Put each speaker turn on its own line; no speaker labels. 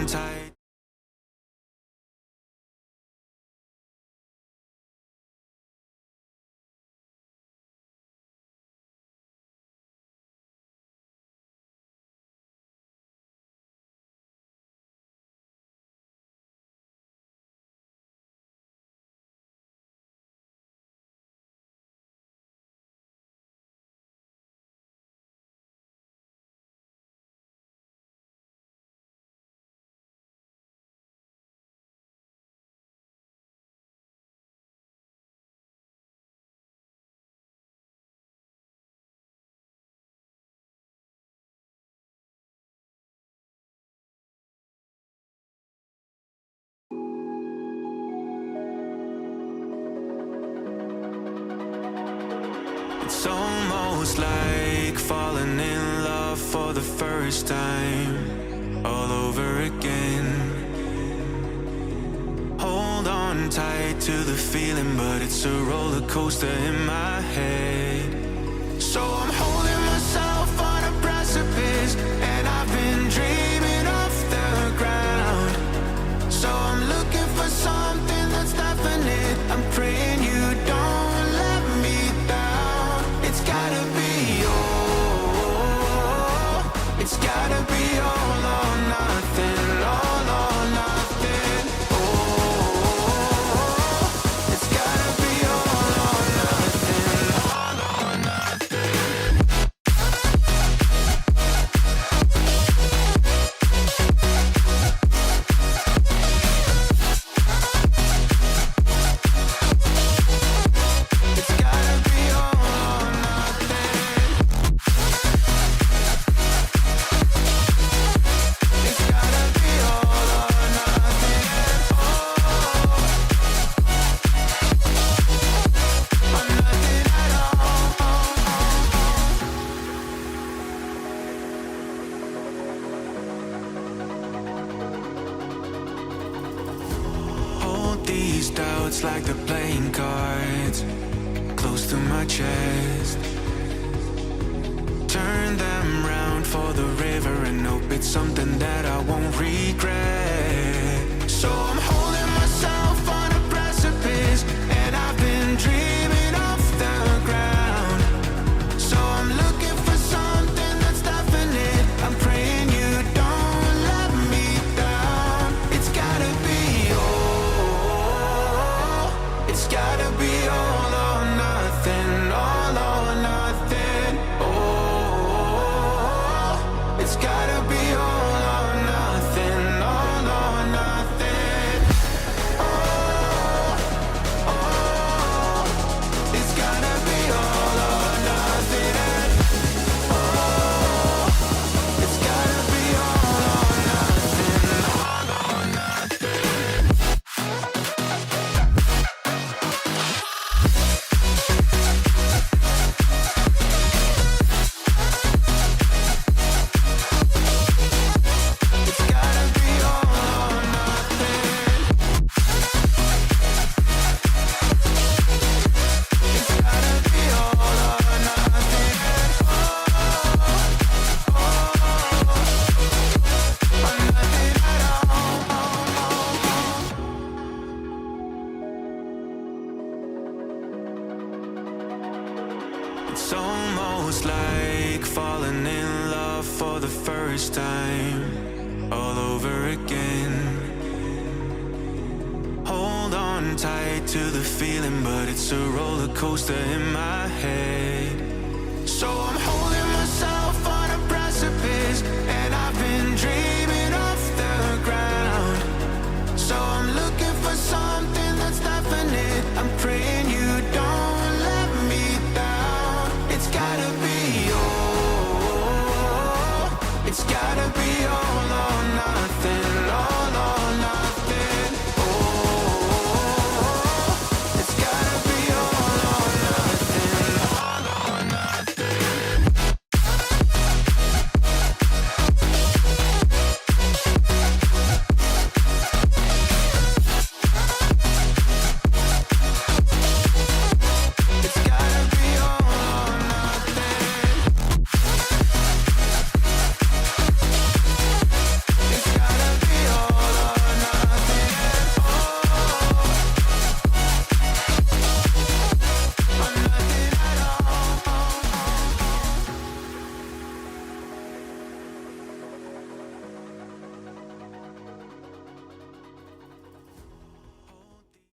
on tight. It's almost like falling in love for the first time, all over again. Hold on tight to the feeling, but it's a roller coaster in my head. So I'm holding myself on a precipice, and I've been dreaming off the ground. So I'm looking for something that's definite. I'm praying you don't let me down. It's gotta be all. It's gotta be all or nothing. All or nothing. Oh, it's gotta be all or nothing. All or nothing. It's gotta be all or nothing. It's gotta be all or nothing. Oh, or nothing at all. Hold these doubts like they're playing cards, close to my chest. Turn them round for the river and hope it's something that I won't regret. So I'm holding myself on a precipice, and I've been dreaming off the ground. So I'm looking for something that's definite. I'm praying you don't let me down. It's gotta be all. It's gotta be all or nothing. All or nothing. Oh, it's gotta be all or nothing. All or nothing. Oh, oh, it's gotta be all or nothing. Oh, it's gotta be all or nothing. All or nothing. It's gotta be all or nothing. It's gotta be all or nothing. Oh, or nothing at all. It's almost like falling in love for the first time, all over again. Hold on tight to the feeling, but it's a roller coaster in my head. So I'm holding myself on a precipice, and I've been dreaming off the ground. So I'm looking for something that's definite. I'm praying you don't let me down. It's gotta be all. It's gotta be all.